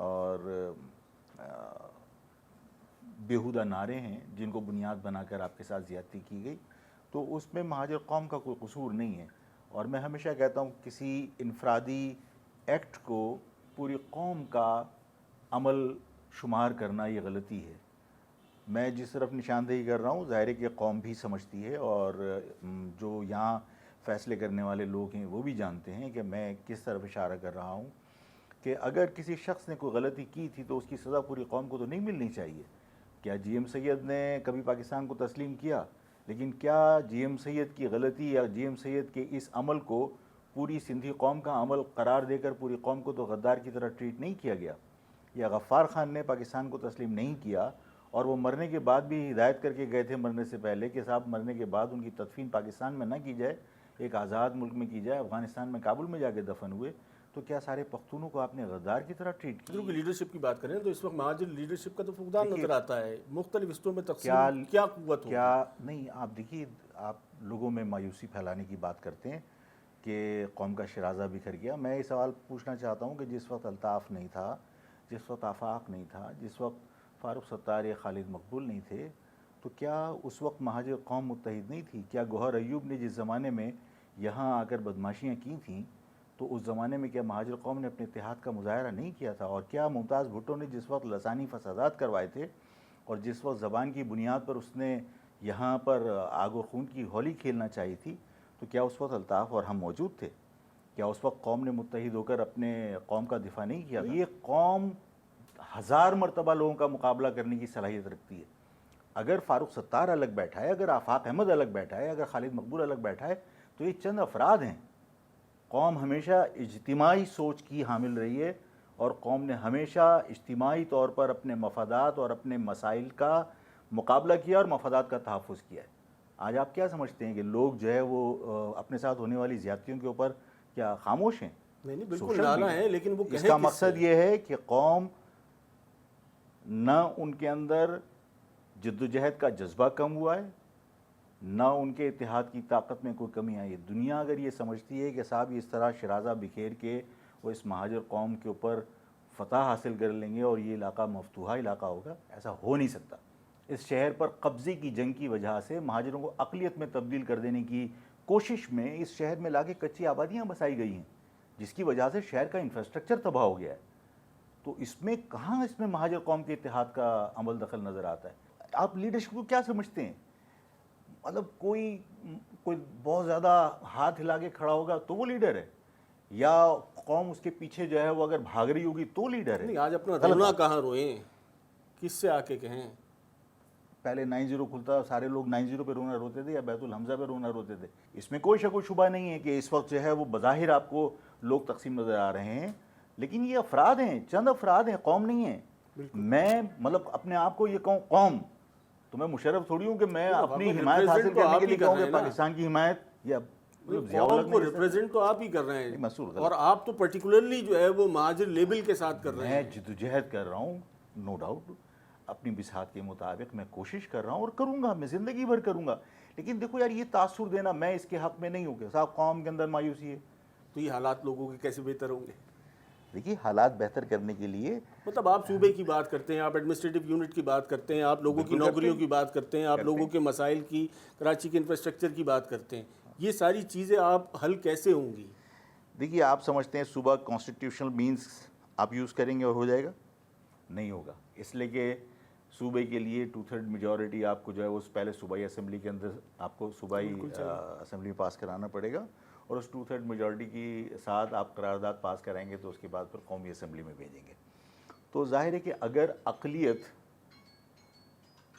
اور بیہودہ نعرے ہیں جن کو بنیاد بنا کر آپ کے ساتھ زیادتی کی گئی، تو اس میں مہاجر قوم کا کوئی قصور نہیں ہے۔ اور میں ہمیشہ کہتا ہوں کسی انفرادی ایکٹ کو پوری قوم کا عمل شمار کرنا یہ غلطی ہے۔ میں جس طرف نشاندہی کر رہا ہوں ظاہر ہے کہ قوم بھی سمجھتی ہے، اور جو یہاں فیصلے کرنے والے لوگ ہیں وہ بھی جانتے ہیں کہ میں کس طرف اشارہ کر رہا ہوں، کہ اگر کسی شخص نے کوئی غلطی کی تھی تو اس کی سزا پوری قوم کو تو نہیں ملنی چاہیے۔ کیا جی ایم سید نے کبھی پاکستان کو تسلیم کیا؟ لیکن کیا جی ایم سید کی غلطی یا جی ایم سید کے اس عمل کو پوری سندھی قوم کا عمل قرار دے کر پوری قوم کو تو غدار کی طرح ٹریٹ نہیں کیا گیا؟ یا غفار خان نے پاکستان کو تسلیم نہیں کیا اور وہ مرنے کے بعد بھی ہدایت کر کے گئے تھے مرنے سے پہلے کہ صاحب مرنے کے بعد ان کی تدفین پاکستان میں نہ کی جائے، ایک آزاد ملک میں کی جائے، افغانستان میں کابل میں جا کے دفن ہوئے، تو کیا سارے پختونوں کو آپ نے غدار کی طرح ٹریٹ کیا؟ مہاجروں کی لیڈرشپ کی بات کریں تو اس وقت مہاجر لیڈرشپ کا تو فقدان نظر آتا ہے، مختلف حصوں میں تقسیم کیا قوت ہوگی؟ کیا نہیں، آپ دیکھیے، آپ لوگوں میں مایوسی پھیلانے کی بات کرتے ہیں کہ قوم کا شرازہ بکھر گیا۔ میں یہ سوال پوچھنا چاہتا ہوں کہ جس وقت الطاف نہیں تھا، جس وقت آفاق نہیں تھا، جس وقت فاروق ستار یا خالد مقبول نہیں تھے، تو کیا اس وقت مہاجر قوم متحد نہیں تھی؟ کیا گوہر ایوب نے جس زمانے میں یہاں آ کر بدماشیاں کی تھیں تو اس زمانے میں کیا مہاجر قوم نے اپنے اتحاد کا مظاہرہ نہیں کیا تھا؟ اور کیا ممتاز بھٹو نے جس وقت لسانی فسادات کروائے تھے اور جس وقت زبان کی بنیاد پر اس نے یہاں پر آگ و خون کی ہولی کھیلنا چاہی تھی، تو کیا اس وقت الطاف اور ہم موجود تھے؟ کیا اس وقت قوم نے متحد ہو کر اپنے قوم کا دفاع نہیں کیا؟ یہ قوم 1000 مرتبہ لوگوں کا مقابلہ کرنے کی صلاحیت رکھتی ہے۔ اگر فاروق ستار الگ بیٹھا ہے، اگر آفاق احمد الگ بیٹھا ہے، اگر خالد مقبول الگ بیٹھا ہے، تو یہ چند افراد ہیں۔ قوم ہمیشہ اجتماعی سوچ کی حامل رہی ہے، اور قوم نے ہمیشہ اجتماعی طور پر اپنے مفادات اور اپنے مسائل کا مقابلہ کیا اور مفادات کا تحفظ کیا ہے۔ آج آپ کیا سمجھتے ہیں کہ لوگ جو ہے وہ اپنے ساتھ ہونے والی زیادتیوں کے اوپر کیا خاموش ہیں؟ نہیں بالکل سوشل نالا میڈیا، ہے، لیکن وہ اس کا مقصد یہ ہے کہ قوم نہ ان کے اندر جدوجہد کا جذبہ کم ہوا ہے، نہ ان کے اتحاد کی طاقت میں کوئی کمی آئی ہے۔ دنیا اگر یہ سمجھتی ہے کہ صاحب اس طرح شرازہ بکھیر کے وہ اس مہاجر قوم کے اوپر فتح حاصل کر لیں گے اور یہ علاقہ مفتوحہ علاقہ ہوگا، ایسا ہو نہیں سکتا۔ اس شہر پر قبضے کی جنگ کی وجہ سے مہاجروں کو اقلیت میں تبدیل کر دینے کی کوشش میں اس شہر میں لا کے کچی آبادیاں بسائی گئی ہیں، جس کی وجہ سے شہر کا انفراسٹرکچر تباہ ہو گیا ہے۔ تو اس میں کہاں اس میں مہاجر قوم کے اتحاد کا عمل دخل نظر آتا ہے؟ آپ لیڈرشپ کو کیا سمجھتے ہیں؟ مطلب کوئی بہت زیادہ ہاتھ ہلا کے کھڑا ہوگا تو وہ لیڈر ہے، یا قوم اس کے پیچھے جو ہے وہ اگر بھاگ رہی ہوگی تو لیڈر ہے؟ نہیں، آج اپنا رونا کہاں روئیں، کس سے آ کے کہیں؟ پہلے 90 کھلتا سارے لوگ 90 پہ رونا روتے تھے یا بیت الحمزہ پہ رونا روتے تھے۔ اس میں کوئی شک و شبہ نہیں ہے کہ اس وقت جو ہے وہ بظاہر آپ کو لوگ تقسیم نظر آ رہے ہیں، لیکن یہ افراد ہیں، چند افراد ہیں، قوم نہیں ہے۔ میں مطلب اپنے آپ کو یہ کہوں قوم، تو میں مشرف تھوڑی ہوں کہ میں اپنی حمایت حاصل کرنے کے لیے کہوں کہ پاکستان کی حمایت یا قوم کو ریپرزینٹ تو آپ ہی کر رہے ہیں، اور آپ تو پرٹیکولرلی جو ہے وہ مہاجر لیبل کے ساتھ کر رہے ہیں۔ میں جدوجہد کر رہا ہوں، نو ڈاؤٹ، اپنی بساط کے مطابق میں کوشش کر رہا ہوں اور کروں گا، میں زندگی بھر کروں گا۔ لیکن دیکھو یار، یہ تاثر دینا میں اس کے حق میں نہیں ہوں کہ صاحب قوم کے اندر مایوسی ہے۔ تو یہ حالات لوگوں کے کیسے بہتر ہوں گے؟ دیکھیے، حالات بہتر کرنے کے لیے مطلب آپ صوبے کی بات کرتے ہیں، آپ ایڈمنسٹریٹو یونٹ کی بات کرتے ہیں، آپ لوگوں کی نوکریوں کی بات کرتے ہیں، آپ لوگوں کے مسائل کی، کراچی کے انفراسٹرکچر کی بات کرتے ہیں، یہ ساری چیزیں آپ حل کیسے ہوں گی؟ دیکھیے، آپ سمجھتے ہیں صوبہ کانسٹیٹیوشنل مینز آپ یوز کریں گے اور ہو جائے گا؟ نہیں ہوگا، اس لیے کہ صوبے کے لیے 2/3 میجورٹی آپ کو جو ہے اس پہلے صوبائی اسمبلی کے اندر آپ کو صوبائی اسمبلی پاس کرانا پڑے گا، اور اس 2/3 میجورٹی کی ساتھ آپ قرارداد پاس کرائیں گے تو اس کے بعد پھر قومی اسمبلی میں بھیجیں گے۔ تو ظاہر ہے کہ اگر اقلیت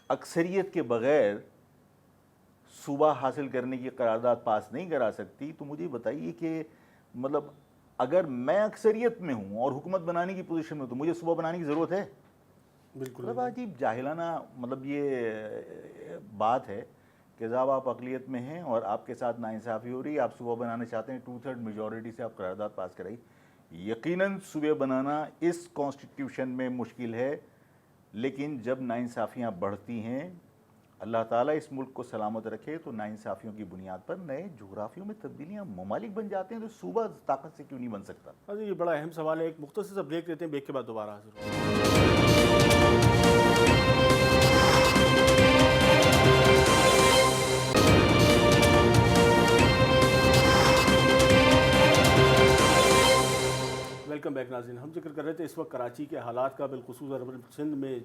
اکثریت کے بغیر صوبہ حاصل کرنے کی قرارداد پاس نہیں کرا سکتی، تو مجھے بتائیے کہ مطلب اگر میں اکثریت میں ہوں اور حکومت بنانے کی پوزیشن میں ہوں تو مجھے صوبہ بنانے کی ضرورت ہے؟ بالکل مطلب عجیب جاہلانہ مطلب یہ بات ہے کہ جب آپ اقلیت میں ہیں اور آپ کے ساتھ ناانصافی ہو رہی ہے، آپ صوبہ بنانا چاہتے ہیں، 2/3 میجورٹی سے آپ قرارداد پاس کرائی۔ یقیناً صوبے بنانا اس کانسٹیٹیوشن میں مشکل ہے، لیکن جب ناانصافیاں بڑھتی ہیں، اللہ تعالیٰ اس ملک کو سلامت رکھے تو ناانصافیوں کی بنیاد پر نئے جغرافیوں میں تبدیلیاں ممالک بن جاتے ہیں، تو صوبہ طاقت سے کیوں نہیں بن سکتا؟ اچھا، یہ بڑا اہم سوال ہے. ایک مختصر سا بریک لیتے ہیں، بریک کے بعد دوبارہ حاضر ہوں. ویلکم بیک ناظرین. ہم ذکر کر رہے تھے اس وقت کراچی کے حالات کا، بالخصوص اربن سندھ میں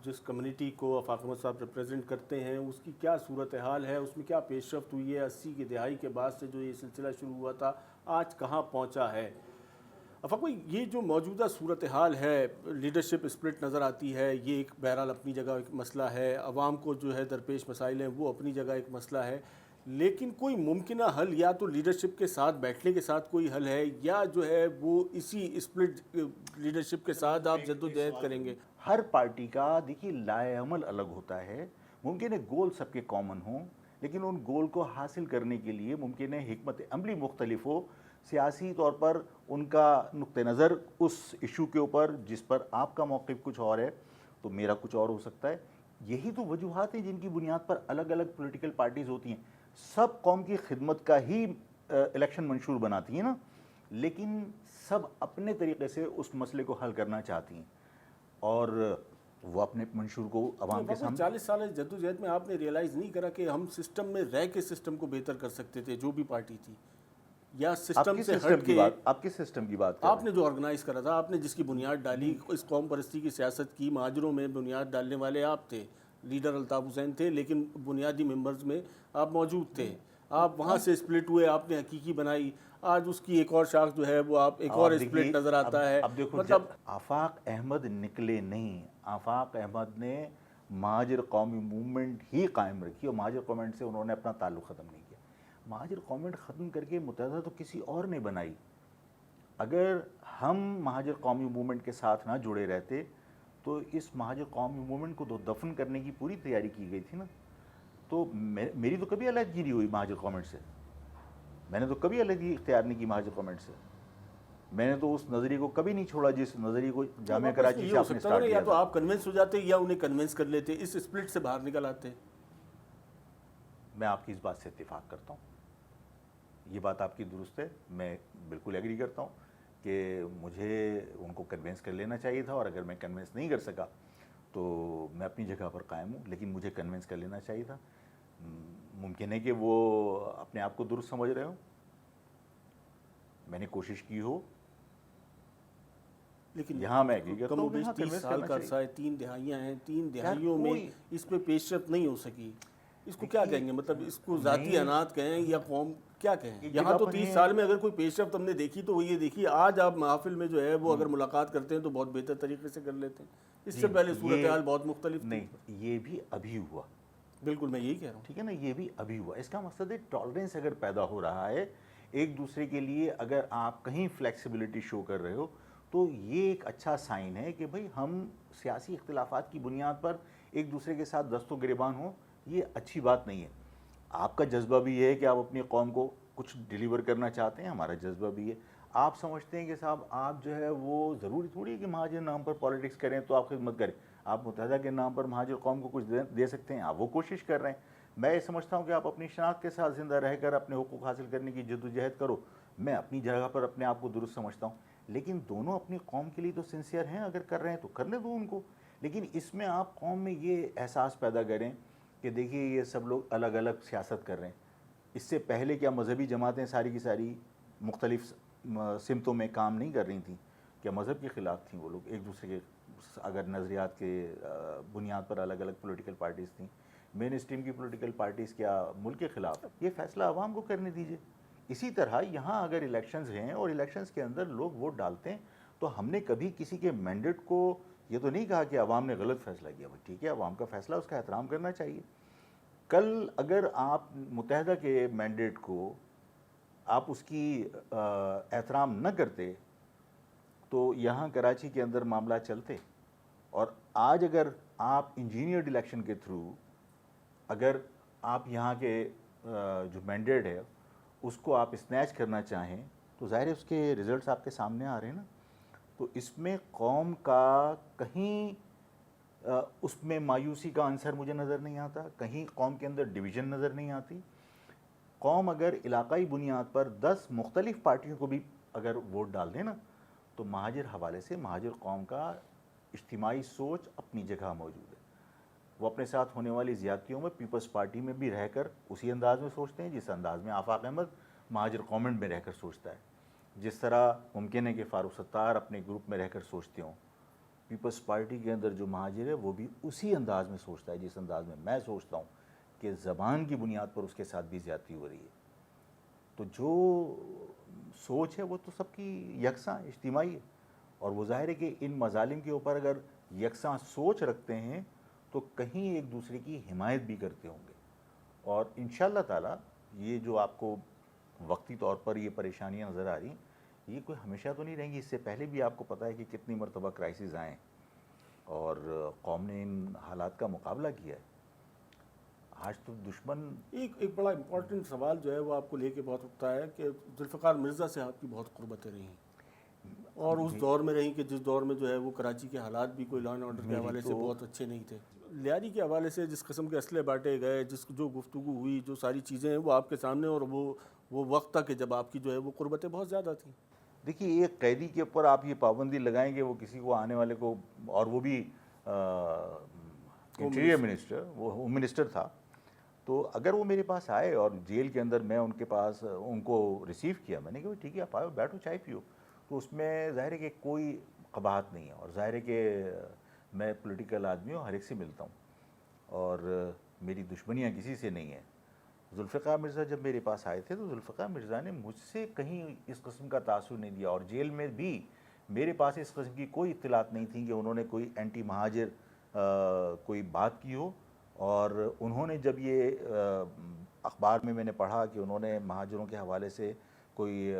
جس کمیونٹی کو آفاق احمد صاحب ریپریزنٹ کرتے ہیں اس کی کیا صورتحال ہے، اس میں کیا پیش رفت ہوئی ہے. 80 کی دہائی کے بعد سے جو یہ سلسلہ شروع ہوا تھا آج کہاں پہنچا ہے. آفاق بھائی، یہ جو موجودہ صورتحال ہے، لیڈرشپ اسپرٹ نظر آتی ہے، یہ ایک بہرحال اپنی جگہ ایک مسئلہ ہے. عوام کو جو ہے درپیش مسائل ہیں وہ اپنی جگہ ایک مسئلہ ہے، لیکن کوئی ممکنہ حل یا تو لیڈرشپ کے ساتھ بیٹھنے کے ساتھ کوئی حل ہے، یا جو ہے وہ اسی اسپلٹ لیڈرشپ کے ساتھ آپ جدوجہد کریں گے؟ ہر پارٹی کا دیکھیے لائے عمل الگ ہوتا ہے. ممکن ہے گول سب کے کامن ہوں، لیکن ان گول کو حاصل کرنے کے لیے ممکن ہے حکمت عملی مختلف ہو. سیاسی طور پر ان کا نقطہ نظر اس ایشو کے اوپر جس پر آپ کا موقف کچھ اور ہے تو میرا کچھ اور ہو سکتا ہے. یہی تو وجوہات ہیں جن کی بنیاد پر الگ الگ پولیٹیکل پارٹیز ہوتی ہیں. سب قوم کی خدمت کا ہی الیکشن منشور بناتی ہیں نا، لیکن سب اپنے طریقے سے اس مسئلے کو حل کرنا چاہتی ہیں اور وہ اپنے منشور کو عوام کے سامنے. 40 سال جدوجہد میں آپ نے ریئلائز نہیں کرا کہ ہم سسٹم میں رہ کے سسٹم کو بہتر کر سکتے تھے، جو بھی پارٹی تھی، یا سسٹم سے ہٹ کے؟ آپ کس سسٹم کی بات کر رہے ہیں؟ آپ نے جو آرگنائز کرا تھا، آپ نے جس کی بنیاد ڈالی، اس قوم پرستی کی سیاست کی، مہاجروں میں بنیاد ڈالنے والے آپ تھے. لیڈر الطاف حسین تھے، لیکن بنیادی ممبرز میں آپ موجود تھے. آپ وہاں سے اسپلٹ ہوئے، آپ نے حقیقی بنائی. آج اس کی ایک اور شاخ جو ہے وہ آپ ایک اور اسپلٹ نظر آتا ہے. اب دیکھو، مطلب آفاق احمد نکلے نہیں. آفاق احمد نے مہاجر قومی موومنٹ ہی قائم رکھی اور مہاجر قومنٹ سے انہوں نے اپنا تعلق ختم نہیں کیا. مہاجر قومنٹ ختم کر کے متحدہ تو کسی اور نے بنائی. اگر ہم مہاجر قومی موومنٹ کے ساتھ نہ جڑے رہتے تو اس مہاجر قومی موومنٹ کو تو دفن کرنے کی پوری تیاری کی گئی تھی نا. تو میری تو کبھی علیحدگی نہیں ہوئی مہاجر قومنٹ سے. میں نے تو کبھی علیحدگی اختیار نہیں کی مہاجر قومنٹ سے. میں نے تو اس نظریے کو کبھی نہیں چھوڑا جس نظریے کو جامعہ کراچی سے آپ نے سٹارٹ کیا. یا تو آپ کنونس ہو جاتے یا انہیں کنونس کر لیتے، اس اسپلٹ سے باہر نکل آتے. میں آپ کی اس بات سے اتفاق کرتا ہوں، یہ بات آپ کی درست ہے. میں بالکل ایگری کرتا ہوں کہ مجھے ان کو کنونس کر لینا چاہیے تھا، اور اگر میں کنونس نہیں کر سکا تو میں اپنی جگہ پر قائم ہوں، لیکن مجھے کنونس کر لینا چاہیے تھا. ممکن ہے کہ وہ اپنے آپ کو درست سمجھ رہے ہوں، میں نے کوشش کی ہو، لیکن یہاں میں ایگری کرتا ہوں. 30 سال کا عرصہ ہے، 3 دہائیاں ہیں، 3 دہائیوں میں اس پہ پیش رفت نہیں ہو سکی. اس کو کیا کہیں گے؟ مطلب اس کو ذاتی انات کہیں یا قوم کیا کہیں؟ یہاں تو 30 سال میں اگر کوئی پیش رفت ہم نے دیکھی تو وہ یہ دیکھی، آج آپ محافل میں جو ہے وہ اگر ملاقات کرتے ہیں تو بہت بہتر طریقے سے کر لیتے ہیں. اس سے پہلے صورتحال بہت مختلف تھی. نہیں، یہ بھی ابھی ہوا. بالکل میں یہی کہہ رہا ہوں. ٹھیک ہے نا، یہ بھی ابھی ہوا. اس کا مقصد ہے ٹالرنس اگر پیدا ہو رہا ہے ایک دوسرے کے لیے، اگر آپ کہیں فلیکسیبلٹی شو کر رہے ہو تو یہ ایک اچھا سائن ہے کہ بھئی ہم سیاسی اختلافات کی بنیاد پر ایک دوسرے کے ساتھ دست و گریبان ہوں. یہ اچھی بات نہیں ہے. آپ کا جذبہ بھی ہے کہ آپ اپنی قوم کو کچھ ڈیلیور کرنا چاہتے ہیں، ہمارا جذبہ بھی ہے. آپ سمجھتے ہیں کہ صاحب آپ جو ہے وہ ضروری تھوڑی ہے کہ مہاجر نام پر پالیٹکس کریں تو آپ خدمت کریں. آپ متحدہ کے نام پر مہاجر قوم کو کچھ دے سکتے ہیں، آپ وہ کوشش کر رہے ہیں. میں یہ سمجھتا ہوں کہ آپ اپنی شناخت کے ساتھ زندہ رہ کر اپنے حقوق حاصل کرنے کی جدوجہد کرو. میں اپنی جگہ پر اپنے آپ کو درست سمجھتا ہوں، لیکن دونوں اپنی قوم کے لیے تو سنسیئر ہیں. اگر کر رہے ہیں تو کرنے دو ان کو، لیکن اس میں آپ قوم میں یہ احساس پیدا کریں کہ دیکھیے یہ سب لوگ الگ الگ سیاست کر رہے ہیں. اس سے پہلے کیا مذہبی جماعتیں ساری کی ساری مختلف سمتوں میں کام نہیں کر رہی تھیں؟ کیا مذہب کے خلاف تھیں وہ لوگ؟ ایک دوسرے کے اگر نظریات کے بنیاد پر الگ الگ پولیٹیکل پارٹیز تھیں. مین اسٹریم کی پولیٹیکل پارٹیز کیا ملک کے خلاف؟ یہ فیصلہ عوام کو کرنے دیجیے. اسی طرح یہاں اگر الیکشنز ہیں اور الیکشنز کے اندر لوگ ووٹ ڈالتے ہیں تو ہم نے کبھی کسی کے مینڈیٹ کو یہ تو نہیں کہا کہ عوام نے غلط فیصلہ کیا. ٹھیک ہے، عوام کا فیصلہ، اس کا احترام کرنا چاہیے. کل اگر آپ متحدہ کے مینڈیٹ کو آپ اس کی احترام نہ کرتے تو یہاں کراچی کے اندر معاملات چلتے. اور آج اگر آپ انجینئرڈ الیکشن کے تھرو اگر آپ یہاں کے جو مینڈیٹ ہے اس کو آپ اسنیچ کرنا چاہیں تو ظاہر ہے اس کے ریزلٹس آپ کے سامنے آ رہے ہیں نا. تو اس میں قوم کا کہیں اس میں مایوسی کا عنصر مجھے نظر نہیں آتا، کہیں قوم کے اندر ڈویژن نظر نہیں آتی۔ قوم اگر علاقائی بنیاد پر 10 مختلف پارٹیوں کو بھی اگر ووٹ ڈال دے نا، تو مہاجر حوالے سے مہاجر قوم کا اجتماعی سوچ اپنی جگہ موجود ہے۔ وہ اپنے ساتھ ہونے والی زیادتیوں میں پیپلز پارٹی میں بھی رہ کر اسی انداز میں سوچتے ہیں جس انداز میں آفاق احمد مہاجر قومنٹ میں رہ کر سوچتا ہے، جس طرح ممکن ہے کہ فاروق ستار اپنے گروپ میں رہ کر سوچتے ہوں۔ پیپلز پارٹی کے اندر جو مہاجر ہے وہ بھی اسی انداز میں سوچتا ہے جس انداز میں سوچتا ہوں کہ زبان کی بنیاد پر اس کے ساتھ بھی زیادتی ہو رہی ہے۔ تو جو سوچ ہے وہ تو سب کی یکساں اجتماعی ہے، اور وہ ظاہر ہے کہ ان مظالم کے اوپر اگر یکساں سوچ رکھتے ہیں تو کہیں ایک دوسرے کی حمایت بھی کرتے ہوں گے، اور انشاءاللہ تعالی یہ جو آپ کو وقتی طور پر یہ پریشانیاں نظر آ رہی ہیں یہ کوئی ہمیشہ تو نہیں رہیں گی۔ اس سے پہلے بھی آپ کو پتہ ہے کہ کتنی مرتبہ کرائسس آئے ہیں اور قوم نے ان حالات کا مقابلہ کیا ہے۔ آج تو دشمن ایک بڑا امپورٹنٹ سوال جو ہے وہ آپ کو لے کے بہت اٹھتا ہے کہ ذوالفقار مرزا سے آپ کی بہت قربتیں رہی اور اس دور میں رہی کہ جس دور میں جو ہے وہ کراچی کے حالات بھی کوئی لا اینڈ آرڈر کے حوالے سے بہت اچھے نہیں تھے۔ لیاری کے حوالے سے جس قسم کے اسلحے بانٹے گئے، جو گفتگو ہوئی، جو ساری چیزیں ہیں وہ آپ کے سامنے، اور وہ وقت تھا کہ جب آپ کی جو ہے وہ قربتیں بہت زیادہ تھیں۔ دیکھیے ایک قیدی کے اوپر آپ یہ پابندی لگائیں گے وہ کسی کو آنے والے کو، اور وہ بھی انٹیریئر منسٹر، وہ ہوم منسٹر تھا، تو اگر وہ میرے پاس آئے اور جیل کے اندر میں ان کے پاس ان کو ریسیو کیا، میں نے کہا ٹھیک ہے آپ آؤ بیٹھو چائے پیو، تو اس میں ظاہر ہے کہ کوئی قباحت نہیں ہے، اور ظاہر ہے کہ میں پولیٹیکل آدمی ہوں، ہر ایک سے ملتا ہوں اور میری دشمنیاں کسی سے نہیں ہیں۔ ذوالفقار مرزا جب میرے پاس آئے تھے تو ذوالفقار مرزا نے مجھ سے کہیں اس قسم کا تاثر نہیں دیا، اور جیل میں بھی میرے پاس اس قسم کی کوئی اطلاعات نہیں تھیں کہ انہوں نے کوئی اینٹی مہاجر کوئی بات کی ہو، اور انہوں نے جب یہ اخبار میں نے پڑھا کہ انہوں نے مہاجروں کے حوالے سے کوئی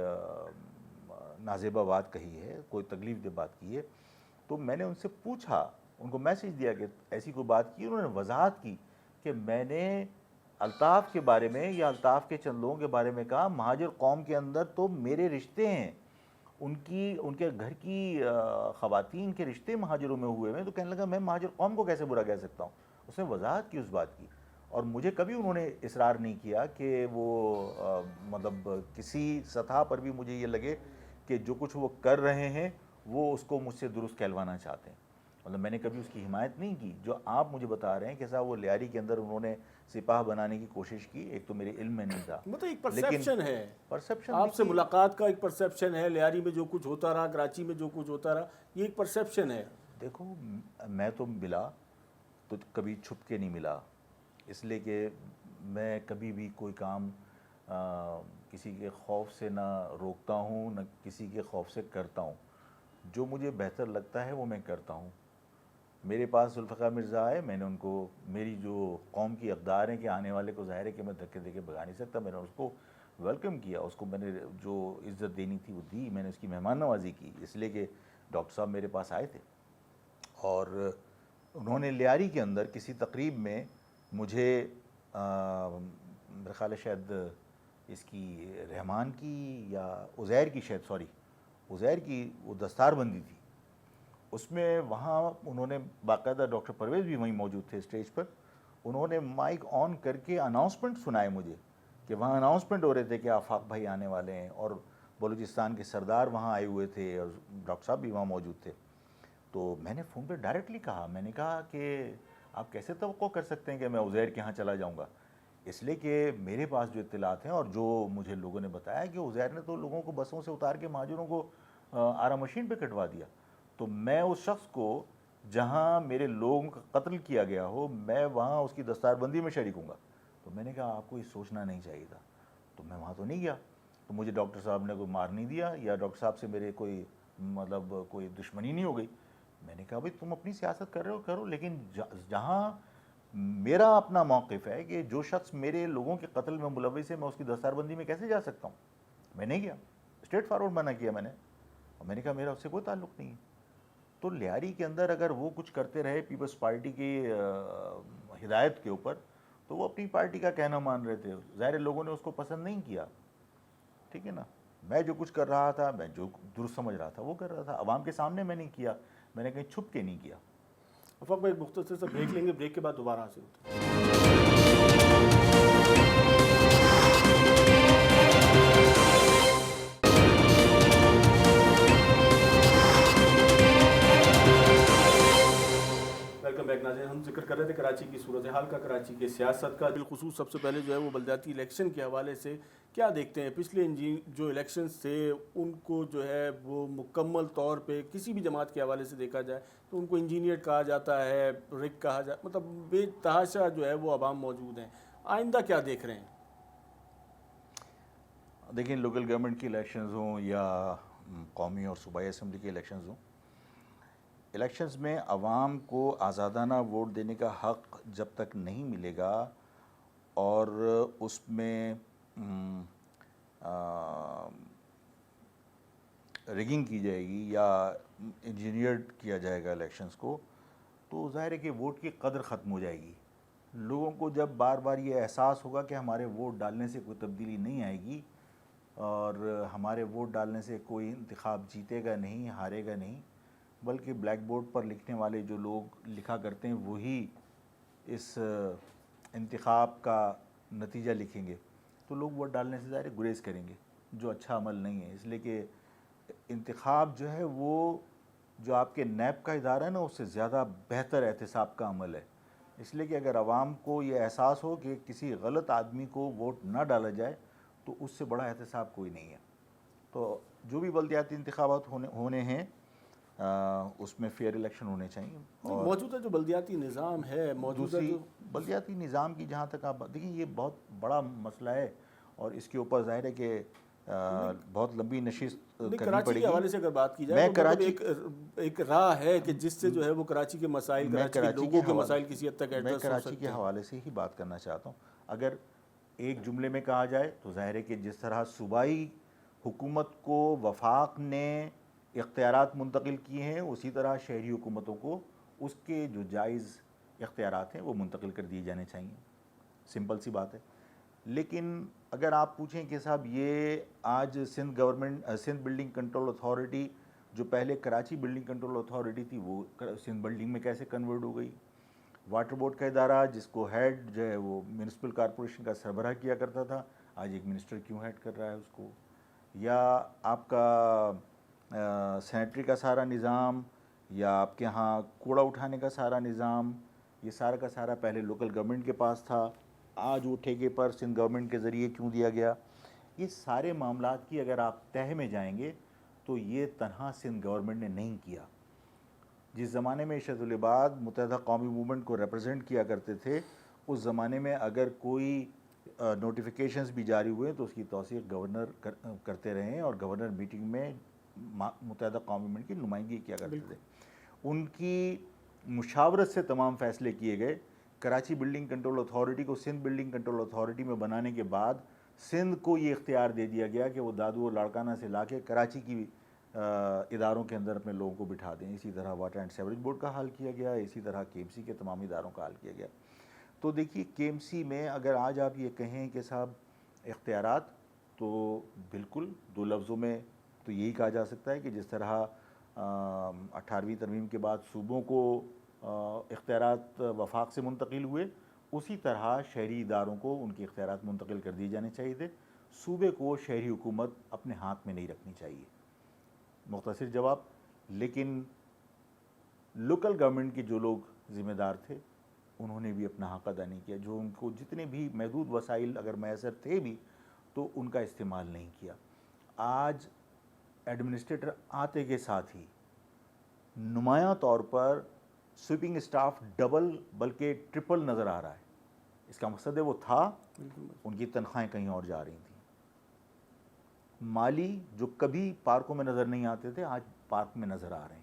نازیبہ بات کہی ہے، کوئی تکلیف دہ بات کی ہے، تو میں نے ان سے پوچھا، ان کو میسیج دیا کہ ایسی کوئی بات کی، انہوں نے وضاحت کی کہ میں نے الطاف کے بارے میں یا الطاف کے چند لوگوں کے بارے میں کہا مہاجر قوم کے اندر تو میرے رشتے ہیں، ان کے گھر کی خواتین کے رشتے مہاجروں میں ہوئے ہیں، تو کہنے لگا میں مہاجر قوم کو کیسے برا کہہ سکتا ہوں۔ اس نے وضاحت کی اس بات کی، اور مجھے کبھی انہوں نے اصرار نہیں کیا کہ وہ مطلب کسی سطح پر بھی مجھے یہ لگے کہ جو کچھ وہ کر رہے ہیں وہ اس کو مجھ سے درست کہلوانا چاہتے ہیں، مطلب میں نے کبھی اس کی حمایت نہیں کی۔ جو آپ مجھے بتا رہے ہیں کہ صاحب وہ لیاری کے اندر انہوں نے سپاہ بنانے کی کوشش کی، ایک تو میرے علم میں نہیں تھا، مطلب ایک پرسیپشن ہے، پرسیپشن آپ سے ملاقات کا ایک پرسیپشن ہے، لیاری میں جو کچھ ہوتا رہا، کراچی میں جو کچھ ہوتا رہا، یہ ایک پرسیپشن ہے۔ دیکھو میں تو ملا تو کبھی چھپ کے نہیں ملا، اس لیے کہ میں کبھی بھی کوئی کام کسی کے خوف سے نہ روکتا ہوں نہ کسی کے خوف سے کرتا ہوں، جو مجھے بہتر لگتا ہے وہ میں کرتا ہوں۔ میرے پاس ذوالفقار مرزا آئے، میں نے ان کو میری جو قوم کی اقدار ہیں کہ آنے والے کو ظاہر ہے کہ میں دھکے دے کے بھگا نہیں سکتا، میں نے اس کو ویلکم کیا، اس کو میں نے جو عزت دینی تھی وہ دی، میں نے اس کی مہمان نوازی کی، اس لیے کہ ڈاکٹر صاحب میرے پاس آئے تھے اور انہوں نے لیاری کے اندر کسی تقریب میں مجھے میرا خیال ہے شاید اس کی رحمان کی یا عزیر کی، شاید سوری عزیر کی وہ دستار بندی تھی، اس میں وہاں انہوں نے باقاعدہ ڈاکٹر پرویز بھی وہیں موجود تھے اسٹیج پر، انہوں نے مائک آن کر کے اناؤنسمنٹ سنائے مجھے کہ وہاں اناؤنسمنٹ ہو رہے تھے کہ آفاق بھائی آنے والے ہیں، اور بلوچستان کے سردار وہاں آئے ہوئے تھے اور ڈاکٹر صاحب بھی وہاں موجود تھے۔ تو میں نے فون پہ ڈائریکٹلی کہا، میں نے کہا کہ آپ کیسے توقع کر سکتے ہیں کہ میں عزیر کے ہاں چلا جاؤں گا، اس لیے کہ میرے پاس جو اطلاعات ہیں اور جو مجھے لوگوں نے بتایا کہ عزیر نے تو لوگوں کو بسوں سے اتار کے مہاجروں کو آرا مشین پہ کٹوا دیا، تو میں اس شخص کو جہاں میرے لوگوں کا قتل کیا گیا ہو میں وہاں اس کی دستار بندی میں شریک ہوں گا۔ تو میں نے کہا آپ کو یہ سوچنا نہیں چاہیے تھا، تو میں وہاں تو نہیں گیا، تو مجھے ڈاکٹر صاحب نے کوئی مار نہیں دیا یا ڈاکٹر صاحب سے میرے کوئی مطلب کوئی دشمنی نہیں ہو گئی۔ میں نے کہا بھائی تم اپنی سیاست کر رہے ہو کرو، لیکن جہاں میرا اپنا موقف ہے کہ جو شخص میرے لوگوں کے قتل میں ملوث ہے میں اس کی دستار بندی میں کیسے جا سکتا ہوں، میں نہیں گیا، اسٹریٹ فارورڈ منع کیا میں نے، اور میں نے کہا میرا اس سے کوئی تعلق نہیں ہے۔ تو لیاری کے اندر اگر وہ کچھ کرتے رہے پیپلز پارٹی کی ہدایت کے اوپر تو وہ اپنی پارٹی کا کہنا مان رہے تھے، ظاہر لوگوں نے اس کو پسند نہیں کیا، ٹھیک ہے نا، میں جو کچھ کر رہا تھا میں جو درست سمجھ رہا تھا وہ کر رہا تھا، عوام کے سامنے میں نہیں کیا، میں نے کہیں چھپ کے نہیں کیا۔ افاق بھائی مختصر سے بریک لیں گے, بریک کے بعد دوبارہ حاصل ہوتے ہیں. ویلکم بیک ناظرین. ہم ذکر کر رہے تھے کراچی کی صورتحال کا, کراچی کے سیاست کا, بالخصوص سب سے پہلے جو ہے وہ بلدیاتی الیکشن کے حوالے سے کیا دیکھتے ہیں. پچھلے جو الیکشنز تھے ان کو جو ہے وہ مکمل طور پہ کسی بھی جماعت کے حوالے سے دیکھا جائے تو ان کو انجینئرڈ کہا جاتا ہے, رگ کہا جاتا, مطلب بے تحاشا جو ہے وہ عوام موجود ہیں. آئندہ کیا دیکھ رہے ہیں؟ دیکھیں, لوکل گورنمنٹ کی الیکشنز ہوں یا قومی اور صوبائی اسمبلی کے الیکشنز ہوں, الیکشنز میں عوام کو آزادانہ ووٹ دینے کا حق جب تک نہیں ملے گا اور اس میں ریگنگ کی جائے گی یا انجینئرڈ کیا جائے گا الیکشنز کو, تو ظاہر ہے کہ ووٹ کی قدر ختم ہو جائے گی. لوگوں کو جب بار بار یہ احساس ہوگا کہ ہمارے ووٹ ڈالنے سے کوئی تبدیلی نہیں آئے گی اور ہمارے ووٹ ڈالنے سے کوئی انتخاب جیتے گا نہیں, ہارے گا نہیں, بلکہ بلیک بورڈ پر لکھنے والے جو لوگ لکھا کرتے ہیں وہی اس انتخاب کا نتیجہ لکھیں گے, تو لوگ ووٹ ڈالنے سے ظاہر گریز کریں گے, جو اچھا عمل نہیں ہے. اس لیے کہ انتخاب جو ہے وہ جو آپ کے نیب کا ادارہ ہے نا, اس سے زیادہ بہتر احتساب کا عمل ہے. اس لیے کہ اگر عوام کو یہ احساس ہو کہ کسی غلط آدمی کو ووٹ نہ ڈالا جائے تو اس سے بڑا احتساب کوئی نہیں ہے. تو جو بھی بلدیاتی انتخابات ہونے ہیں اس میں فیئر الیکشن ہونے چاہیے. اور موجودہ جو بلدیاتی نظام ہے, موجودہ دوسری جو بلدیاتی نظام کی جہاں تک آپ دیکھیں, یہ بہت بڑا مسئلہ ہے اور اس کے اوپر ظاہر ہے کہ بہت لمبی نشست کرنی کراچی پڑے کے گی. حوالے سے اگر بات کی جائے میں تو مطلب کراچی ایک راہ ہے کہ جس سے جو ہے وہ کراچی کے مسائل, کراچی کے لوگوں کے مسائل کسی حد تک ایڈریس ہو سکتے ہیں. میں کراچی کے حوالے سے ہی بات کرنا چاہتا ہوں. اگر ایک جملے میں کہا جائے تو ظاہر ہے کہ جس طرح صوبائی حکومت کو وفاق نے اختیارات منتقل کیے ہیں, اسی طرح شہری حکومتوں کو اس کے جو جائز اختیارات ہیں وہ منتقل کر دیے جانے چاہیے. سمپل سی بات ہے. لیکن اگر آپ پوچھیں کہ صاحب یہ آج سندھ بلڈنگ کنٹرول اتھارٹی جو پہلے کراچی بلڈنگ کنٹرول اتھارٹی تھی وہ سندھ بلڈنگ میں کیسے کنورٹ ہو گئی. واٹر بورڈ کا ادارہ جس کو ہیڈ جو ہے وہ میونسپل کارپوریشن کا سربراہ کیا کرتا تھا, آج ایک منسٹر کیوں ہیڈ کر رہا ہے اس کو. یا آپ کا سینیٹری کا سارا نظام, یا آپ کے ہاں کوڑا اٹھانے کا سارا نظام, یہ سارا کا سارا پہلے لوکل گورنمنٹ کے پاس تھا, آج وہ ٹھیکے پر سندھ گورنمنٹ کے ذریعے کیوں دیا گیا. یہ سارے معاملات کی اگر آپ تہہ میں جائیں گے تو یہ تنہا سندھ گورنمنٹ نے نہیں کیا. جس زمانے میں ارشد العباد متحدہ قومی موومنٹ کو ریپرزینٹ کیا کرتے تھے, اس زمانے میں اگر کوئی نوٹیفیکیشنز بھی جاری ہوئے تو اس کی توثیق گورنر کرتے رہے ہیں, اور گورنر میٹنگ میں متحدہ قومی موومنٹ کی نمائندگی کیا کرتے تھے. ان کی مشاورت سے تمام فیصلے کیے گئے. کراچی بلڈنگ کنٹرول اتھارٹی کو سندھ بلڈنگ کنٹرول اتھارٹی میں بنانے کے بعد سندھ کو یہ اختیار دے دیا گیا کہ وہ دادو اور لاڑکانہ سے لا کے کراچی کی اداروں کے اندر اپنے لوگوں کو بٹھا دیں. اسی طرح واٹر اینڈ سیوریج بورڈ کا حال کیا گیا, اسی طرح کے ایم سی کے تمام اداروں کا حال کیا گیا. تو دیکھیے کے ایم سی میں اگر آج آپ یہ کہیں کہ صاحب اختیارات, تو بالکل دو لفظوں میں تو یہی کہا جا سکتا ہے کہ جس طرح 18ویں ترمیم کے بعد صوبوں کو اختیارات وفاق سے منتقل ہوئے, اسی طرح شہری اداروں کو ان کے اختیارات منتقل کر دیے جانے چاہیے تھے. صوبے کو شہری حکومت اپنے ہاتھ میں نہیں رکھنی چاہیے. مختصر جواب. لیکن لوکل گورنمنٹ کے جو لوگ ذمہ دار تھے انہوں نے بھی اپنا حق ادا نہیں کیا. جو ان کو جتنے بھی محدود وسائل اگر میسر تھے بھی تو ان کا استعمال نہیں کیا. آج ایڈمنسٹریٹر آتے کے ساتھ ہی نمایاں طور پر سویپنگ اسٹاف ڈبل بلکہ ٹرپل نظر آ رہا ہے. اس کا مقصد ہے وہ تھا ان کی تنخواہیں کہیں اور جا رہی تھیں. مالی جو کبھی پارکوں میں نظر نہیں آتے تھے آج پارک میں نظر آ رہے ہیں.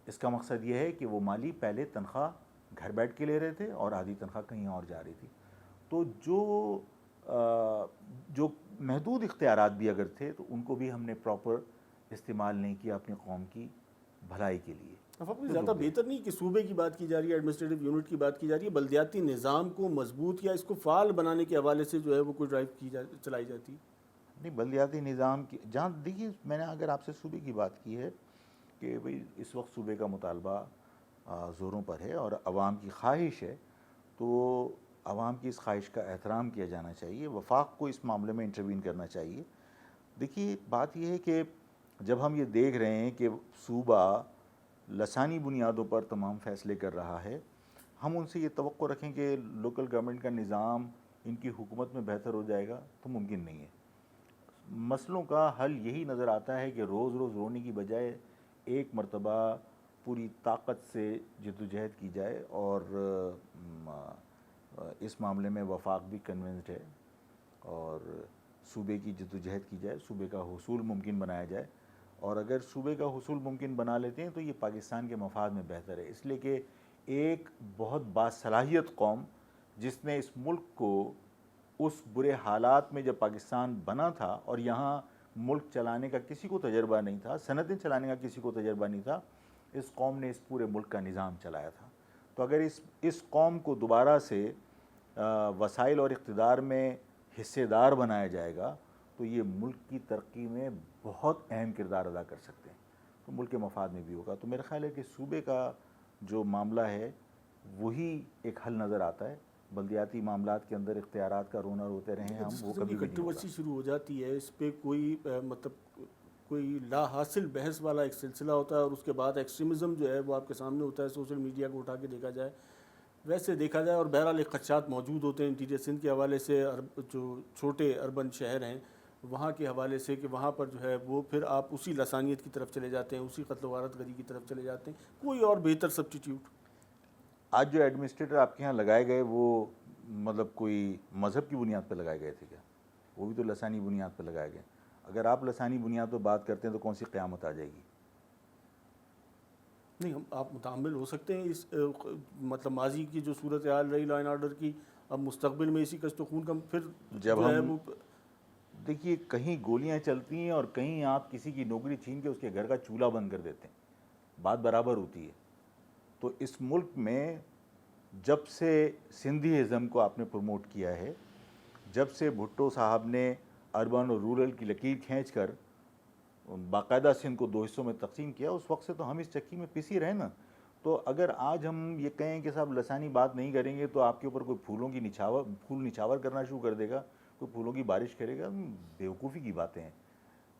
اس کا مقصد یہ ہے کہ وہ مالی پہلے تنخواہ گھر بیٹھ کے لے رہے تھے اور آدھی تنخواہ کہیں اور جا رہی تھی. تو جو محدود اختیارات بھی اگر تھے تو ان کو بھی ہم نے پراپر استعمال نہیں کیا اپنی قوم کی بھلائی کے لیے. زیادہ بہتر نہیں کہ صوبے کی بات کی جا رہی ہے, ایڈمنسٹریٹو یونٹ کی بات کی جا رہی ہے, بلدیاتی نظام کو مضبوط یا اس کو فعال بنانے کے حوالے سے جو ہے وہ کوئی ڈرائیو چلائی جاتی؟ نہیں, بلدیاتی نظام کی جہاں دیکھیے میں نے اگر آپ سے صوبے کی بات کی ہے کہ بھئی اس وقت صوبے کا مطالبہ زوروں پر ہے اور عوام کی خواہش ہے، تو عوام کی اس خواہش کا احترام کیا جانا چاہیے، وفاق کو اس معاملے میں انٹروین کرنا چاہیے۔ دیکھیے بات یہ ہے کہ جب ہم یہ دیکھ رہے ہیں کہ صوبہ لسانی بنیادوں پر تمام فیصلے کر رہا ہے، ہم ان سے یہ توقع رکھیں کہ لوکل گورنمنٹ کا نظام ان کی حکومت میں بہتر ہو جائے گا تو ممکن نہیں ہے۔ مسئلوں کا حل یہی نظر آتا ہے کہ روز روز رونے کی بجائے ایک مرتبہ پوری طاقت سے جدوجہد کی جائے، اور اس معاملے میں وفاق بھی کنونسڈ ہے، اور صوبے کی جدوجہد کی جائے، صوبے کا حصول ممکن بنایا جائے، اور اگر صوبے کا حصول ممکن بنا لیتے ہیں تو یہ پاکستان کے مفاد میں بہتر ہے، اس لیے کہ ایک بہت باصلاحیت قوم جس نے اس ملک کو اس برے حالات میں جب پاکستان بنا تھا اور یہاں ملک چلانے کا کسی کو تجربہ نہیں تھا، صنعتیں چلانے کا کسی کو تجربہ نہیں تھا، اس قوم نے اس پورے ملک کا نظام چلایا تھا۔ تو اگر اس قوم کو دوبارہ سے وسائل اور اقتدار میں حصے دار بنایا جائے گا تو یہ ملک کی ترقی میں بہت اہم کردار ادا کر سکتے ہیں، تو ملک کے مفاد میں بھی ہوگا۔ تو میرا خیال ہے کہ صوبے کا جو معاملہ ہے وہی ایک حل نظر آتا ہے، بلدیاتی معاملات کے اندر اختیارات کا رونا روتے رہیں ہم، جس وہ قسم کبھی کی بھی نہیں ہوگا۔ کنٹروورسی شروع ہو جاتی ہے اس پہ کوئی مطلب کوئی لا حاصل بحث والا ایک سلسلہ ہوتا ہے، اور اس کے بعد ایکسٹریمزم جو ہے وہ آپ کے سامنے ہوتا ہے، سوشل میڈیا کو اٹھا کے دیکھا جائے، ویسے دیکھا جائے، اور بہرحال ایک خدشات موجود ہوتے ہیں انٹیریئر سندھ کے حوالے سے، جو چھوٹے اربن شہر ہیں وہاں کے حوالے سے، کہ وہاں پر جو ہے وہ پھر آپ اسی لسانیت کی طرف چلے جاتے ہیں، اسی قتل و غارت گری کی طرف چلے جاتے ہیں، کوئی اور بہتر سبسٹیٹیوٹ؟ آج جو ایڈمنسٹریٹر آپ کے یہاں لگائے گئے وہ مطلب کوئی مذہب کی بنیاد پہ لگائے گئے تھے کیا؟ وہ بھی تو لسانی بنیاد پہ لگائے گئے۔ اگر آپ لسانی بنیاد پہ بات کرتے ہیں تو کون سی قیامت آ جائے گی؟ نہیں، آپ متحمل ہو سکتے ہیں اس مطلب ماضی کی جو صورتحال رہی لا اینڈ آرڈر کی، اب مستقبل میں اسی کشت و خون کا پھر جب جو ہے ہم وہ دیکھیے کہیں گولیاں چلتی ہیں اور کہیں آپ کسی کی نوکری چھین کے اس کے گھر کا چولہا بند کر دیتے ہیں، بات برابر ہوتی ہے۔ تو اس ملک میں جب سے سندھی ازم کو آپ نے پروموٹ کیا ہے، جب سے بھٹو صاحب نے اربن اور رورل کی لکیر کھینچ کر باقاعدہ سندھ کو دو حصوں میں تقسیم کیا، اس وقت سے تو ہم اس چکی میں پسی رہے نا۔ تو اگر آج ہم یہ کہیں کہ صاحب لسانی بات نہیں کریں گے تو آپ کے اوپر کوئی پھول نچھاور کرنا شروع کر دے گا، کوئی پھولوں کی بارش کرے گا، بیوقوفی کی باتیں ہیں۔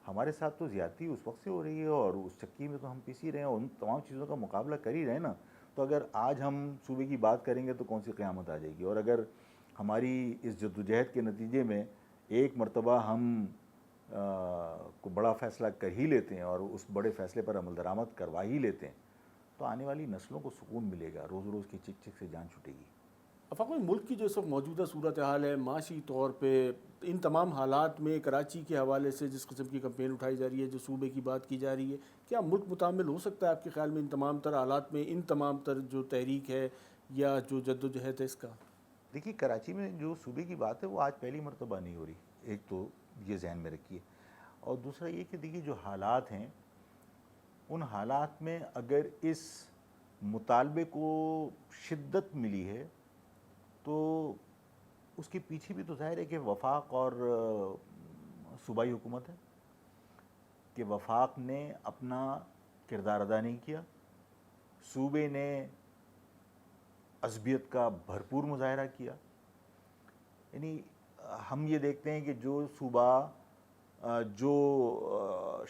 ہمارے ساتھ تو زیادتی اس وقت سے ہو رہی ہے اور اس چکی میں تو ہم پسی رہے ہیں، اور ان تمام چیزوں کا مقابلہ کر ہی رہے نا۔ تو اگر آج ہم صوبے کی بات کریں گے تو کون سی قیامت آ جائے گی؟ اور اگر ہماری اس جدوجہد کے نتیجے میں ایک مرتبہ ہم کو بڑا فیصلہ کر ہی لیتے ہیں اور اس بڑے فیصلے پر عمل درآمد کروا ہی لیتے ہیں تو آنے والی نسلوں کو سکون ملے گا، روز روز کی چک چک سے جان چھوٹے گی۔ افاق بھائی، ملک کی جو اس وقت موجودہ صورتحال ہے معاشی طور پہ، ان تمام حالات میں کراچی کے حوالے سے جس قسم کی کمپین اٹھائی جا رہی ہے، جو صوبے کی بات کی جا رہی ہے، کیا ملک متحمل ہو سکتا ہے آپ کے خیال میں ان تمام تر حالات میں، ان تمام تر جو تحریک ہے یا جو جد و جہد ہے اس کا؟ دیکھیے کراچی میں جو صوبے کی بات ہے وہ آج پہلی مرتبہ نہیں ہو رہی، ایک تو یہ ذہن میں رکھیے، اور دوسرا یہ کہ دیکھیے جو حالات ہیں ان حالات میں اگر اس مطالبے کو شدت ملی ہے تو اس کے پیچھے بھی تو ظاہر ہے کہ وفاق اور صوبائی حکومت ہے، کہ وفاق نے اپنا کردار ادا نہیں کیا، صوبے نے عصبیت کا بھرپور مظاہرہ کیا۔ یعنی ہم یہ دیکھتے ہیں کہ جو صوبہ جو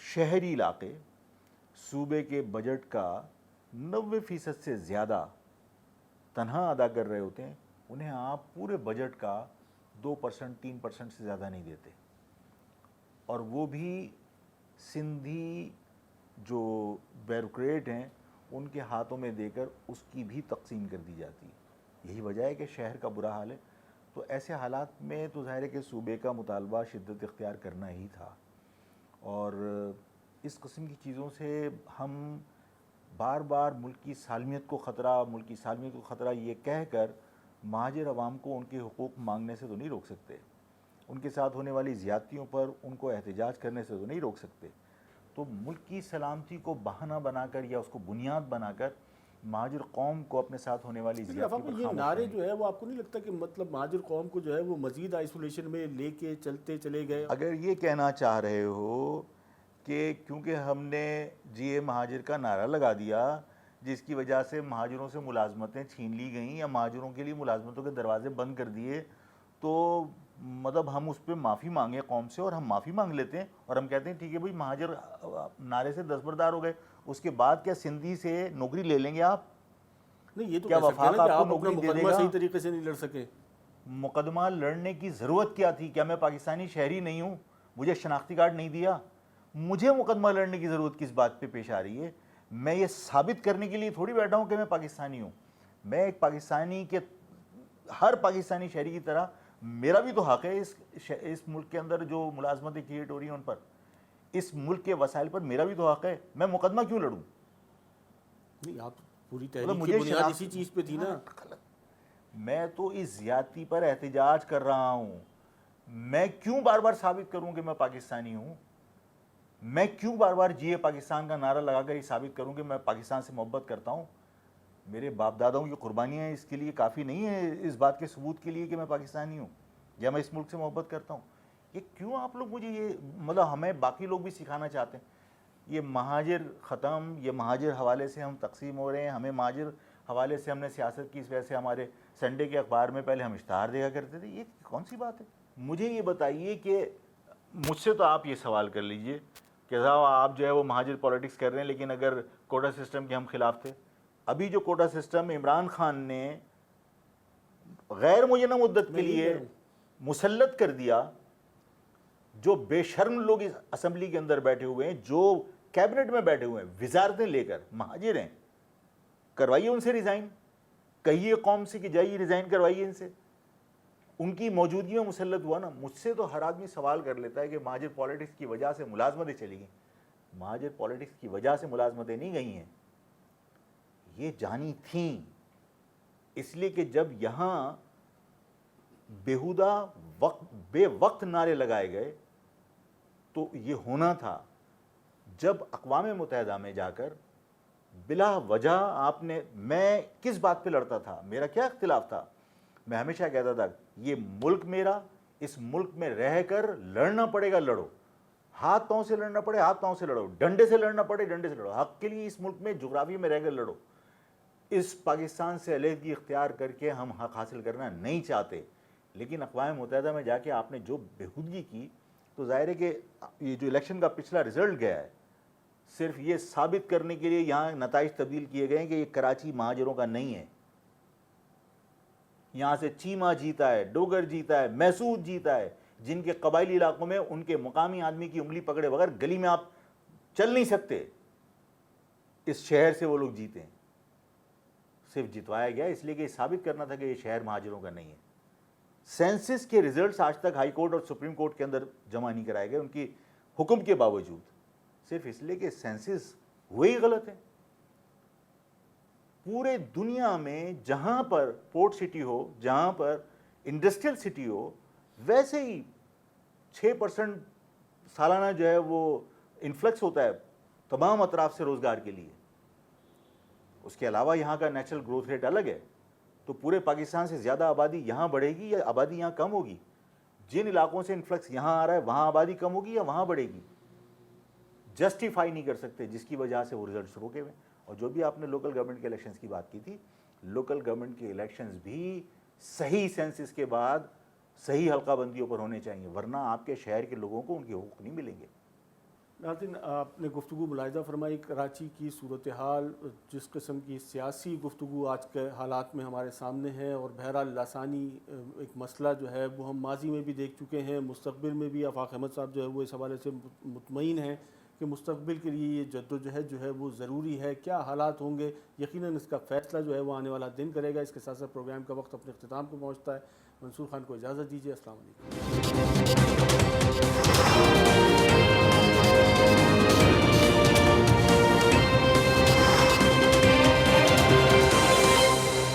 شہری علاقے صوبے کے بجٹ کا 90% سے زیادہ تنہا ادا کر رہے ہوتے ہیں، انہیں آپ پورے بجٹ کا 2% 3% سے زیادہ نہیں دیتے، اور وہ بھی سندھی جو بیوروکریٹ ہیں ان کے ہاتھوں میں دے کر اس کی بھی تقسیم کر دی جاتی ہے۔ یہی وجہ ہے کہ شہر کا برا حال ہے۔ تو ایسے حالات میں تو ظاہر ہے کہ صوبے کا مطالبہ شدت اختیار کرنا ہی تھا، اور اس قسم کی چیزوں سے ہم بار بار ملک کی سالمیت کو خطرہ یہ کہہ کر مہاجر عوام کو ان کے حقوق مانگنے سے تو نہیں روک سکتے، ان کے ساتھ ہونے والی زیادتیوں پر ان کو احتجاج کرنے سے تو نہیں روک سکتے۔ تو ملک کی سلامتی کو بہانہ بنا کر یا اس کو بنیاد بنا کر مہاجر قوم کو اپنے ساتھ ہونے والی زیادتی پر یہ خاموش نعرے رہنے۔ جو ہے وہ آپ کو نہیں لگتا کہ مطلب مہاجر قوم کو جو ہے وہ مزید آئسولیشن میں لے کے چلتے چلے گئے؟ اگر یہ کہنا چاہ رہے ہو کہ کیونکہ ہم نے جی اے مہاجر کا نعرہ لگا دیا، جس کی وجہ سے مہاجروں سے ملازمتیں چھین لی گئیں یا مہاجروں کے لیے ملازمتوں کے دروازے بند کر دیے، تو مطلب ہم اس پہ معافی مانگیں قوم سے، اور ہم معافی مانگ لیتے ہیں اور ہم کہتے ہیں ٹھیک ہے بھائی مہاجر نعرے سے دستبردار ہو گئے، اس کے بعد کیا سندھی سے نوکری لے لیں گے آپ؟ نہیں یہ تو کیا کہہ سکتے ہیں وفاق نا کہ آپ کو آپ اپنا نوکری دے دے مقدمہ گا؟ صحیح طریقے سے نہیں لڑ سکے. مقدمہ لڑنے کی ضرورت کیا تھی؟ کیا میں پاکستانی شہری نہیں ہوں؟ مجھے شناختی کارڈ نہیں دیا؟ مجھے مقدمہ لڑنے کی ضرورت کس بات پہ پیش آ رہی ہے؟ میں یہ ثابت کرنے کے لیے تھوڑی بیٹھا ہوں کہ میں پاکستانی ہوں. میں ایک پاکستانی کے ہر پاکستانی شہری کی طرح میرا بھی تو حق ہے اس ملک کے اندر جو ملازمتیں کریٹ ہو رہی ہیں ان پر، اس ملک کے وسائل پر میرا بھی تو حق ہے. میں مقدمہ کیوں لڑوں؟ نہیں آپ پوری مطلب تحریک کی مجھے بنیاد اسی چیز پہ تھی نا. میں تو اس زیادتی پر احتجاج کر رہا ہوں. میں کیوں بار بار ثابت کروں کہ میں پاکستانی ہوں؟ میں کیوں بار بار جیے پاکستان کا نعرہ لگا کر یہ ثابت کروں کہ میں پاکستان سے محبت کرتا ہوں؟ میرے باپ داداؤں کی قربانیاں اس کے لیے کافی نہیں ہیں اس بات کے ثبوت کے لیے کہ میں پاکستانی ہوں یا میں اس ملک سے محبت کرتا ہوں. یہ کیوں آپ لوگ مجھے یہ مطلب ہمیں باقی لوگ بھی سکھانا چاہتے ہیں؟ یہ مہاجر ختم، یہ مہاجر حوالے سے ہم تقسیم ہو رہے ہیں. ہمیں مہاجر حوالے سے ہم نے سیاست کی، اس وجہ سے ہمارے سنڈے کے اخبار میں پہلے ہم اشتہار دیا کرتے تھے. یہ کون سی بات ہے؟ مجھے یہ بتائیے کہ مجھ سے تو آپ یہ سوال کر لیجئے کہ صاحب آپ جو ہے وہ مہاجر پولیٹکس کر رہے ہیں لیکن اگر کوٹا سسٹم کے ہم خلاف تھے. ابھی جو کوٹا سسٹم عمران خان نے غیر معینہ مدت کے لیے مسلط کر دیا، جو بے شرم لوگ اس اسمبلی کے اندر بیٹھے ہوئے ہیں، جو کیبنٹ میں بیٹھے ہوئے ہیں، وزارتیں لے کر مہاجر ہیں، کروائیے ان سے ریزائن. کہیے قوم سے کہ جائیے ریزائن کروائیے ان سے. ان کی موجودگی میں مسلط ہوا نا. مجھ سے تو ہر آدمی سوال کر لیتا ہے کہ مہاجر پالیٹکس کی وجہ سے ملازمتیں چلی گئیں. مہاجر پالیٹکس کی وجہ سے ملازمتیں نہیں گئی ہیں، یہ جانی تھیں. اس لیے کہ جب یہاں بیہودہ بے وقت نعرے لگائے گئے تو یہ ہونا تھا. جب اقوام متحدہ میں جا کر بلا وجہ آپ نے، میں کس بات پہ لڑتا تھا؟ میرا کیا اختلاف تھا؟ میں ہمیشہ کہتا تھا یہ ملک میرا، اس ملک میں رہ کر لڑنا پڑے گا لڑو، ہاتھ پاؤں سے لڑنا پڑے ہاتھ پاؤں سے لڑو، ڈنڈے سے لڑنا پڑے ڈنڈے سے لڑو. حق کے لیے اس ملک میں جغرافی میں رہ کر لڑو. اس پاکستان سے علیحدگی اختیار کر کے ہم حق حاصل کرنا نہیں چاہتے. لیکن اقوام متحدہ میں جا کے آپ نے جو بےہودگی کی، تو ظاہر ہے کہ یہ جو الیکشن کا پچھلا رزلٹ گیا ہے صرف یہ ثابت کرنے کے لیے یہاں نتائج تبدیل کیے گئے ہیں کہ یہ کراچی مہاجروں کا نہیں ہے. یہاں سے چیمہ جیتا ہے، ڈوگر جیتا ہے، محسود جیتا ہے، جن کے قبائلی علاقوں میں ان کے مقامی آدمی کی انگلی پکڑے بغیر گلی میں آپ چل نہیں سکتے. اس شہر سے وہ لوگ جیتے ہیں. صرف جتوایا گیا اس لیے کہ یہ ثابت کرنا تھا کہ یہ شہر مہاجروں کا نہیں ہے. سینسس کے ریزلٹس آج تک ہائی کورٹ اور سپریم کورٹ کے اندر جمع نہیں کرائے گئے ان کی حکم کے باوجود، صرف اس لیے کہ سینسس ہوئے ہی غلط ہے. پورے دنیا میں جہاں پر پورٹ سٹی ہو، جہاں پر انڈسٹریل سٹی ہو، ویسے ہی 6% سالانہ جو ہے وہ انفلکس ہوتا ہے تمام اطراف سے روزگار کے لیے. اس کے علاوہ یہاں کا نیچرل گروتھ ریٹ الگ ہے. تو پورے پاکستان سے زیادہ آبادی یہاں بڑھے گی یا آبادی یہاں کم ہوگی؟ جن علاقوں سے انفلکس یہاں آ رہا ہے وہاں آبادی کم ہوگی یا وہاں بڑھے گی؟ جسٹیفائی نہیں کر سکتے، جس کی وجہ سے وہ ریزلٹس روکے ہوئے. اور جو بھی آپ نے لوکل گورنمنٹ کے الیکشنز کی بات کی تھی، لوکل گورنمنٹ کے الیکشنز بھی صحیح سینسس کے بعد صحیح حلقہ بندیوں پر ہونے چاہیے، ورنہ آپ کے شہر کے لوگوں کو ان کے حقوق نہیں ملیں گے. ناظرین، آپ نے گفتگو ملاحظہ فرمائی کراچی کی صورتحال، جس قسم کی سیاسی گفتگو آج کے حالات میں ہمارے سامنے ہے، اور بہرحال لاسانی ایک مسئلہ جو ہے وہ ہم ماضی میں بھی دیکھ چکے ہیں، مستقبل میں بھی. آفاق احمد صاحب جو ہے وہ اس حوالے سے مطمئن ہیں کہ مستقبل کے لیے یہ جدوجہد جو ہے وہ ضروری ہے. کیا حالات ہوں گے یقیناً اس کا فیصلہ جو ہے وہ آنے والا دن کرے گا. اس کے ساتھ ساتھ پروگرام کا وقت اپنے اختتام کو پہنچتا ہے. منصور خان کو اجازت دیجیے. السلام علیکم.